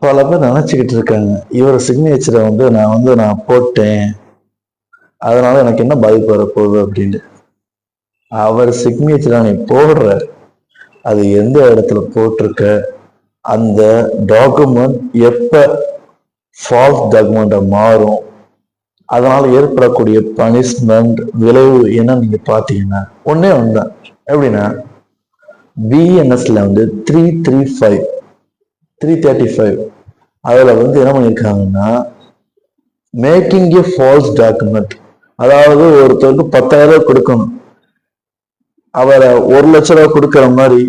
பல பேர் நினைச்சுக்கிட்டு இருக்காங்க, இவர் சிக்னேச்சரை நான் போட்டேன், அதனால எனக்கு என்ன பாதிப்பு வரப்போகுது அப்படின்னு. அவர் சிக்னேச்சரை நீ போடுற, அது எந்த இடத்துல போட்டிருக்க, அந்த டாக்குமெண்ட் எப்ப ஃபால்ஸ் டாக்குமெண்டா மாறும், அதனால ஏற்படக்கூடிய பனிஷ்மெண்ட் விளைவு என்ன நீங்க பாத்தீங்கன்னா ஒன்னே ஒன்றுதான். எப்படின்னா, பிஎன்எஸ்ல 335 அதுல என்ன பண்ணிருக்காங்கன்னா, மேக்கிங் ஏ ஃபால்ஸ் டாக்குமெண்ட், அதாவது ஒருத்தருக்கு 10,000 ரூபாய் கொடுக்கணும், அவரை 1,00,000 கொடுக்கற மாதிரி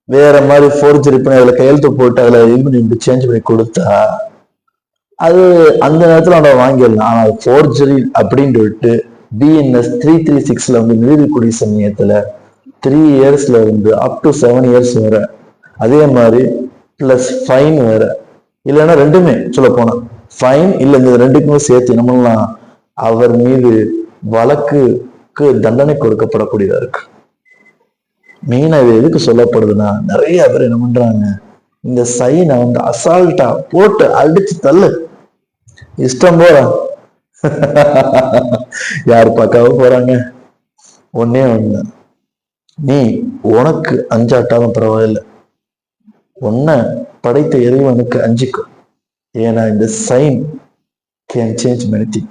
வேற மாதிரி ஃபோர்ஜரி பண்ணி அதுல கையெழுத்து போட்டு அதுல இது சேஞ்ச் பண்ணி கொடுத்தா அது அந்த நேரத்துல அவனை வாங்கிடலாம். ஆனா ஃபோர்ஜரி அப்படின்னு சொல்லிட்டு பிஎன்எஸ் 336ல நிறுவக்கூடிய சமயத்துல 3 இயர்ஸ்ல அப் டு 7 இயர்ஸ் வர, அதே மாதிரி பிளஸ் ஃபைன் வேற, இல்லைன்னா ரெண்டுமே சொல்ல போனா ஃபைன் இல்ல இந்த ரெண்டுக்குமே சேர்த்து நம்மளாம் அவர் மீது வழக்குக்கு தண்டனை கொடுக்கப்படக்கூடியதா இருக்கு. மெயினா இது எதுக்கு சொல்லப்படுதுன்னா, நிறைய பேர் என்ன பண்றாங்க, இந்த சைனை அசால்ட்டா போட்டு அடிச்சு தள்ளு, இஷ்டம் போறான். யார் பார்க்காம போறாங்க? ஒன்னே ஒண்ணு, நீ உனக்கு அஞ்சாட்டாலும் பரவாயில்ல, உன்னை படைத்த இறைவனுக்கு அஞ்சிக்கும். ஏன்னா இந்த sign can change many thing.